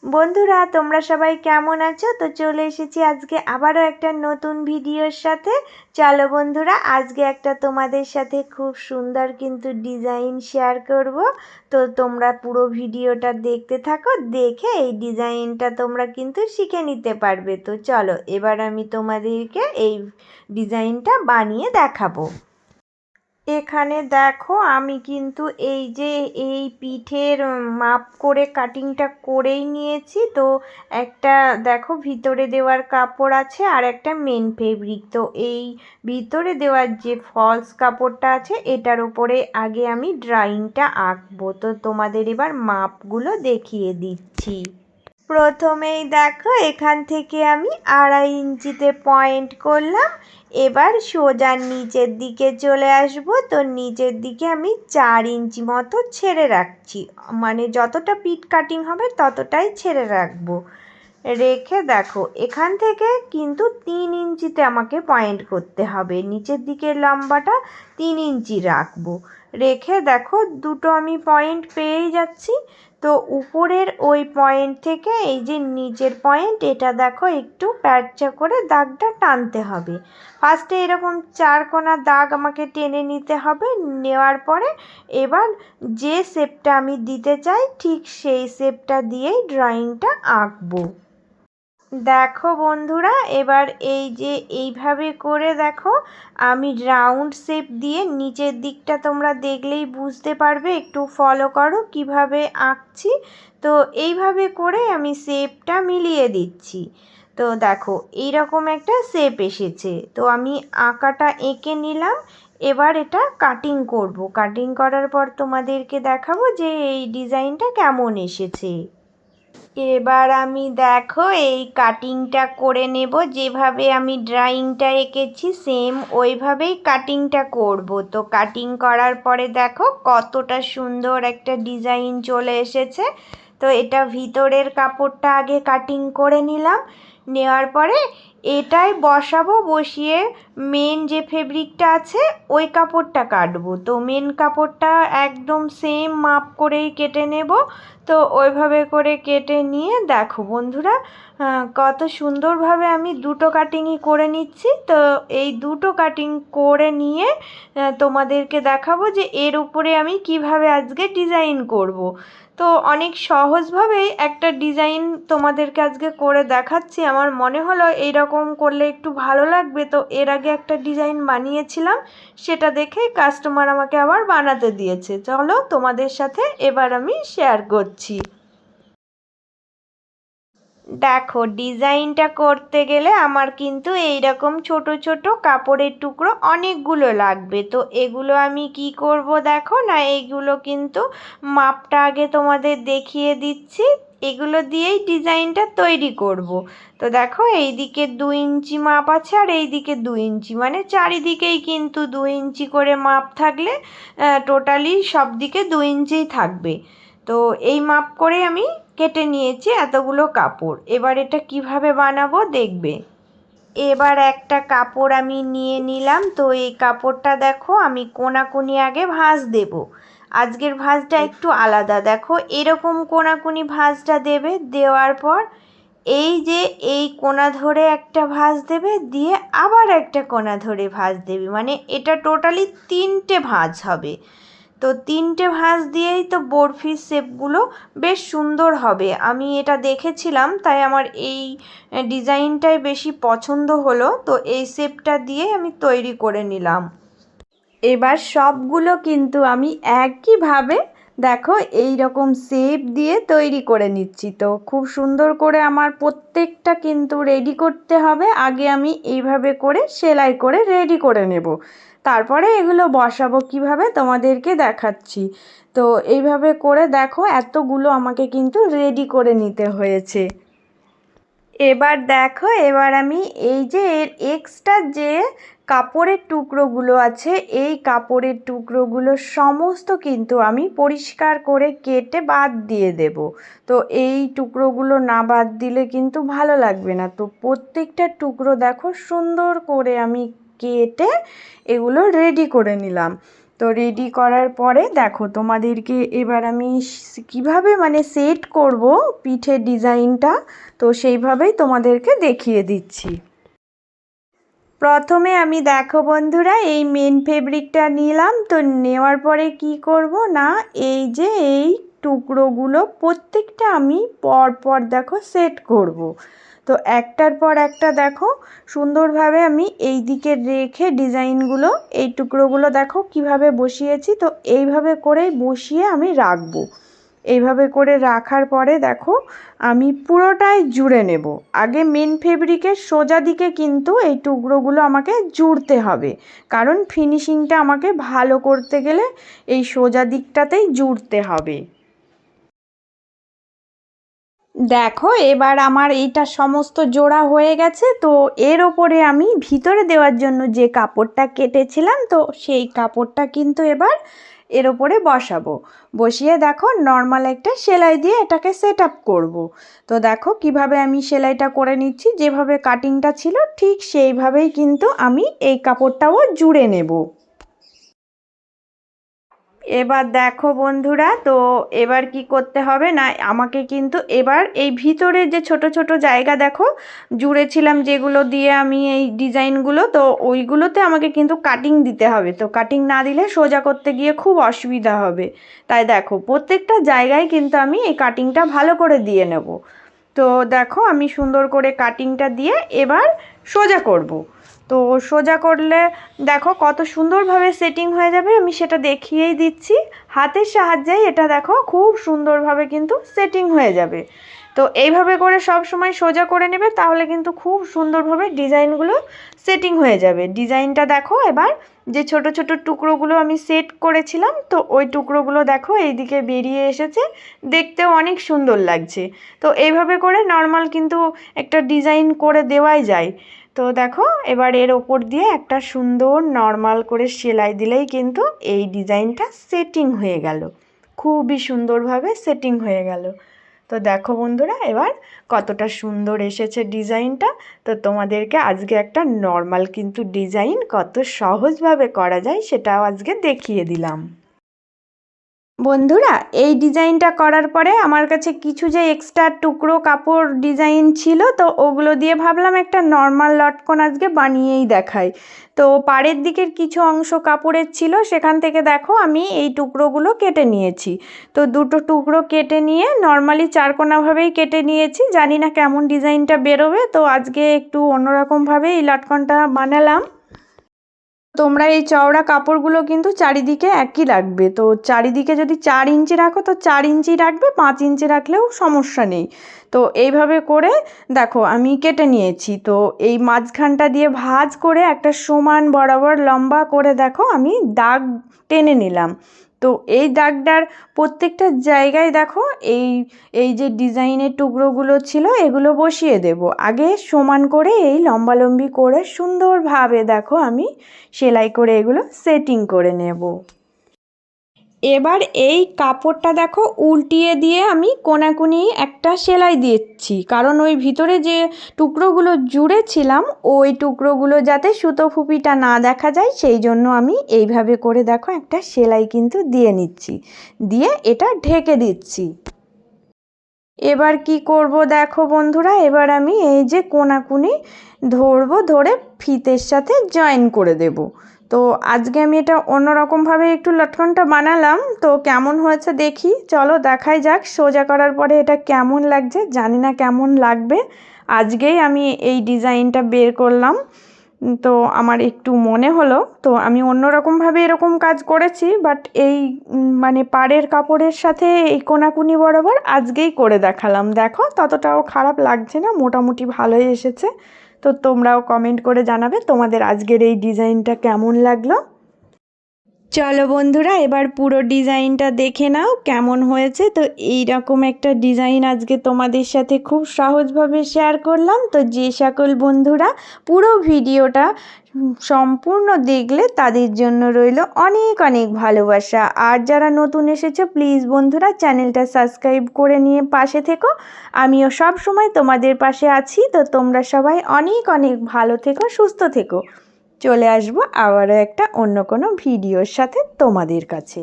বন্ধুরা তোমরা সবাই কেমন আছো? তো চলে এসেছি আজকে আবারও একটা নতুন ভিডিওর সাথে। চলো বন্ধুরা, আজকে একটা তোমাদের সাথে খুব সুন্দর কিন্তু ডিজাইন শেয়ার করব। তো তোমরা পুরো ভিডিওটা দেখতে থাকো, দেখে এই ডিজাইনটা তোমরা কিন্তু শিখে নিতে পারবে। তো চলো এবার আমি তোমাদেরকে এই ডিজাইনটা বানিয়ে দেখাবো। এখানে দেখো আমি কিন্তু এই পিঠের মাপ করে কাটিংটা করেই নিয়েছি। তো একটা দেখো ভিতরে দেওয়ার কাপড় আছে আর একটা মেন ফেব্রিক। তো এই ভিতরে দেওয়ার যে ফলস কাপড়টা আছে এটার উপরে আগে আমি ড্রয়িংটা আঁকবো। তো তোমাদের এবার মাপগুলো দেখিয়ে দিচ্ছি। প্রথমেই দেখো এখান থেকে আমি 2.5 ইঞ্চিতে পয়েন্ট করলাম। এবার সোজা নিচের দিকে চলে আসব। তো নিচের দিকে আমি 4 ইঞ্চি মতো ছেড়ে রাখছি, মানে যতটা পিঠ কাটিং হবে ততটাই ছেড়ে রাখবো। রেখে দেখো এখান থেকে কিন্তু 3 ইঞ্চিতে আমাকে পয়েন্ট করতে হবে, নিচের দিকের লম্বাটা 3 ইঞ্চি রাখবো। রেখে দেখো দুটো আমি পয়েন্ট পেয়েই যাচ্ছি। তো উপরের ওই পয়েন্ট থেকে এই যে নিচের পয়েন্ট, এটা দেখো একটু প্যাঁচা করে দাগটা টানতে হবে। ফার্স্টে এরকম 4 কোণা দাগ আমাকে টেনে নিতে হবে। নেওয়ার পরে এবার যে শেপটা আমি দিতে চাই ঠিক সেই শেপটা দিয়েই ড্রয়িংটা আঁকবো। দেখো বন্ধুরা, এবার এই যে এইভাবে করে দেখো আমি রাউন্ড শেপ দিয়ে নিচের দিকটা তোমরা দেখলেই বুঝতে পারবে, একটু ফলো করো কিভাবে আঁকছি। তো এইভাবে করে আমি শেপটা মিলিয়ে দিচ্ছি। তো দেখো এইরকম একটা শেপ এসেছে। তো আমি আঁকাটা এঁকে নিলাম। এবার এটা কাটিং করব। কাটিং করার পর তোমাদেরকে দেখাবো যে এই ডিজাইনটা কেমন এসেছে। এবার আমি দেখো এই কাটিংটা করে নেব। যেভাবে আমি ড্রয়িংটা এঁকেছি সেম ওইভাবেই কাটিংটা করব। তো কাটিং করার পরে দেখো কতটা সুন্দর একটা ডিজাইন চলে এসেছে। তো এটা ভিতরের কাপড়টা আগে কাটিং করে নিলাম। নেওয়ার পরে এটাই বসাবো, বসিয়ে মেন যে ফেব্রিকটা আছে ওই কাপড়টা কাটবো। তো মেন কাপড়টা একদম সেম মাপ করেই কেটে নেব। তো ওইভাবে করে কেটে নিয়ে দেখো বন্ধুরা কত সুন্দরভাবে আমি দুটো কাটিংই করে নিচ্ছি। তো এই দুটো কাটিং করে নিয়ে তোমাদেরকে দেখাবো যে এর উপরে আমি কিভাবে আজকে ডিজাইন করব। তো অনেক সহজভাবেই একটা ডিজাইন তোমাদেরকে আজকে করে দেখাচ্ছি। আমার মনে হলো এইরকম করলে একটু ভালো লাগবে। তো এর আগে একটা ডিজাইন বানিয়েছিলাম, সেটা দেখেই কাস্টমার আমাকে আবার বানাতে দিয়েছে। চলো তোমাদের সাথে এবার আমি শেয়ার করছি। দেখো ডিজাইনটা করতে গেলে আমার কিন্তু এই রকম ছোট ছোট কাপড়ের টুকরো অনেকগুলো লাগবে। তো এগুলো আমি কি করব দেখো না, এইগুলো কিন্তু মাপটা আগে তোমাদের দেখিয়ে দিচ্ছি। এগুলো দিয়েই ডিজাইনটা তৈরি করব। তো দেখো এই দিকে 2 ইঞ্চি মাপ আছে আর এই দিকে 2 ইঞ্চি, মানে চারিদিকেই কিন্তু 2 ইঞ্চি করে মাপ থাকলে টোটালি সব দিকে 2 ইঞ্চিই থাকবে। তো এই মাপ করে আমি কেটে নিয়েছি এতগুলো কাপড়। এবার এটা কিভাবে বানাবো দেখবে। এবার একটা কাপড় আমি নিয়ে নিলাম। তো এই কাপড়টা দেখো আমি কোনাকুনি আগে ভাঁজ দেব। আজকের ভাঁজটা একটু আলাদা, দেখো এরকম কোনাকুনি ভাঁজটা দেবে। দেওয়ার পর এই যে এই কোনা ধরে একটা ভাঁজ দেবে, দিয়ে আবার একটা কোনা ধরে ভাঁজ দেবে, মানে এটা টোটালি 3টে ভাঁজ হবে। তো 3টে ভাঁজ দিয়েই তো বরফির শেপগুলো বেশ সুন্দর হবে। আমি এটা দেখেছিলাম তাই আমার এই ডিজাইনটাই বেশি পছন্দ হলো। তো এই শেপটা দিয়ে আমি তৈরি করে নিলাম। এবার সবগুলো কিন্তু আমি একইভাবে দেখো এই রকম শেপ দিয়ে তৈরি করে নিচ্ছি। তো খুব সুন্দর করে আমার প্রত্যেকটা কিন্তু রেডি করতে হবে। আগে আমি এইভাবে করে সেলাই করে রেডি করে নেব, তারপরে এগুলো বসাবো কিভাবে তোমাদেরকে দেখাচ্ছি। তো এইভাবে করে দেখো এতগুলো আমাকে কিন্তু রেডি করে নিতে হয়েছে। এবার দেখো এবার আমি এই যে এর এক্সট্রা যে কাপড়ের টুকরোগুলো আছে এই কাপড়ের টুকরোগুলো সমস্ত কিন্তু আমি পরিষ্কার করে কেটে বাদ দিয়ে দেব। তো এই টুকরোগুলো না বাদ দিলে কিন্তু ভালো লাগবে না। তো প্রত্যেকটা টুকরো দেখো সুন্দর করে আমি কেটে এগুলো রেডি করে নিলাম। তো রেডি করার পরে দেখো তোমাদেরকে এবার আমি কিভাবে মানে সেট করব পিঠের ডিজাইনটা, তো সেইভাবেই তোমাদেরকে দেখিয়ে দিচ্ছি। প্রথমে আমি দেখো বন্ধুরা এই মেন ফেব্রিকটা নিলাম। তো নেওয়ার পরে কি করব না, এই যে এই টুকরোগুলো প্রত্যেকটা আমি পর দেখো সেট করব। তো একটার পর একটা দেখো সুন্দরভাবে আমি এই দিকে রেখে ডিজাইনগুলো এই টুকরোগুলো দেখো কিভাবে বসিয়েছি। তো এইভাবে করেই বসিয়ে আমি রাখবো। এইভাবে করে রাখার পরে দেখো আমি পুরোটাই জুড়ে নেব। আগে মেন ফেব্রিকের সোজা দিকে কিন্তু এই টুকরোগুলো আমাকে জুড়তে হবে, কারণ ফিনিশিংটা আমাকে ভালো করতে গেলে এই সোজা দিকটাতেই জুড়তে হবে। দেখো এবার আমার এইটা সমস্ত জোড়া হয়ে গেছে। তো এর ওপরে আমি ভিতরে দেওয়ার জন্য যে কাপড়টা কেটেছিলাম, তো সেই কাপড়টা কিন্তু এবার এর ওপরে বসাবো। বসিয়ে দেখো নর্মাল একটা সেলাই দিয়ে এটাকে সেট আপ করবো। তো দেখো কিভাবে আমি সেলাইটা করে নিচ্ছি, যেভাবে কাটিংটা ছিল ঠিক সেইভাবেই কিন্তু আমি এই কাপড়টাও জুড়ে নেব। এবার দেখো বন্ধুরা, তো এবার কি করতে হবে না, আমাকে কিন্তু এবার এই ভিতরে যে ছোট ছোট জায়গা দেখো জুড়েছিলাম যেগুলো দিয়ে আমি এই ডিজাইনগুলো, তো ওইগুলোতে আমাকে কিন্তু কাটিং দিতে হবে। তো কাটিং না দিলে সোজা করতে গিয়ে খুব অসুবিধা হবে। তাই দেখো প্রত্যেকটা জায়গায় কিন্তু আমি এই কাটিংটা ভালো করে দিয়ে নেব। তো দেখো আমি সুন্দর করে কাটিংটা দিয়ে এবার সোজা করব। তো সোজা করলে দেখো কত সুন্দরভাবে সেটিং হয়ে যাবে, আমি সেটা দেখিয়েই দিচ্ছি। হাতের সাহায্যেই এটা দেখো খুব সুন্দরভাবে কিন্তু সেটিং হয়ে যাবে। তো এইভাবে করে সব সময় সোজা করে নেবে, তাহলে কিন্তু খুব সুন্দরভাবে ডিজাইনগুলো সেটিং হয়ে যাবে। ডিজাইনটা দেখো এবার যে ছোট ছোট টুকরোগুলো আমি সেট করেছিলাম, তো ওই টুকরোগুলো দেখো এইদিকে বেরিয়ে এসেছে, দেখতেও অনেক সুন্দর লাগছে। তো এইভাবে করে নর্মাল কিন্তু একটা ডিজাইন করে দেওয়াই যায়। তো দেখো এবার এর ওপর দিয়ে একটা সুন্দর নর্মাল করে সেলাই দিলেই কিন্তু এই ডিজাইনটা সেটিং হয়ে গেল, খুবই সুন্দরভাবে সেটিং হয়ে গেল। তো দেখো বন্ধুরা এবার কতটা সুন্দর এসেছে ডিজাইনটা। তো তোমাদেরকে আজকে একটা নর্মাল কিন্তু ডিজাইন কত সহজভাবে করা যায় সেটাও আজকে দেখিয়ে দিলাম। বন্ধুরা এই ডিজাইনটা করার পরে আমার কাছে কিছু যে এক্সট্রা টুকরো কাপড় ডিজাইন ছিল, তো ওগুলো দিয়ে ভাবলাম একটা নর্মাল লটকন আজকে বানিয়েই দেখাই। তো পাড়ের দিকের কিছু অংশ কাপড়ের ছিল, সেখান থেকে দেখো আমি এই টুকরোগুলো কেটে নিয়েছি। তো দুটো টুকরো কেটে নিয়ে নর্মালি চারকোনাভাবেই কেটে নিয়েছি, জানি না কেমন ডিজাইনটা বেরোবে। তো আজকে একটু অন্যরকমভাবে এই লটকনটা বানালাম। তোমরা এই চওড়া কাপড়গুলো কিন্তু চারিদিকে একই রাখবে। তো চারিদিকে যদি 4 ইঞ্চি রাখো তো 4 ইঞ্চি রাখবে, 5 ইঞ্চি রাখলেও সমস্যা নেই। তো এইভাবে করে দেখো আমি কেটে নিয়েছি। তো এই মাঝখানটা দিয়ে ভাঁজ করে একটা সমান বরাবর লম্বা করে দেখো আমি দাগ টেনে নিলাম। তো এই দাগটার প্রত্যেকটা জায়গায় দেখো এই এই যে ডিজাইনের টুকরোগুলো ছিল এগুলো বসিয়ে দেব। আগে সমান করে এই লম্বালম্বি করে সুন্দরভাবে দেখো আমি সেলাই করে এগুলো সেটিং করে নেব। এবার এই কাপড়টা দেখো উল্টিয়ে দিয়ে আমি কোনাকুনি একটা সেলাই দিচ্ছি, কারণ ওই ভিতরে যে টুকরোগুলো জুড়েছিলাম ওই টুকরোগুলো যাতে সুতো ফুপিটা না দেখা যায়, সেই জন্য আমি এইভাবে করে দেখো একটা সেলাই কিন্তু দিয়ে নিচ্ছি, দিয়ে এটা ঢেকে দিচ্ছি। এবার কি করব দেখো বন্ধুরা, এবার আমি এই যে কোনাকুনি ধরবো, ধরে ফিতের সাথে জয়েন করে দেব। তো আজকে আমি এটা অন্যরকমভাবে একটু লটকনটা বানালাম। তো কেমন হয়েছে দেখি, চলো দেখাই যাক। সোজা করার পরে এটা কেমন লাগছে জানি না কেমন লাগবে। আজকেই আমি এই ডিজাইনটা বের করলাম, তো আমার একটু মনে হলো, তো আমি অন্যরকমভাবে এরকম কাজ করেছি, বাট এই মানে পাড়ের কাপড়ের সাথে এই কোনাকুনি বরাবর আজকেই করে দেখালাম। দেখো ততটাও খারাপ লাগছে না, মোটামুটি ভালোই এসেছে। তো তোমরাও কমেন্ট করে জানাবে তোমাদের আজকের এই ডিজাইনটা কেমন লাগলো। চলো বন্ধুরা এবার পুরো ডিজাইনটা দেখে নাও কেমন হয়েছে। তো এই রকম একটা ডিজাইন আজকে তোমাদের সাথে খুব সহজভাবে শেয়ার করলাম। তো যে সকল বন্ধুরা পুরো ভিডিওটা সম্পূর্ণ দেখলে তাদের জন্য রইল অনেক অনেক ভালোবাসা। আর যারা নতুন এসেছো প্লিজ বন্ধুরা চ্যানেলটা সাবস্ক্রাইব করে নিয়ে পাশে থেকো, আমিও সব সময় তোমাদের পাশে আছি। তো তোমরা সবাই অনেক অনেক ভালো থেকো, সুস্থ থেকো। চলে আসবো আবারও একটা অন্য কোনো ভিডিওর সাথে তোমাদের কাছে।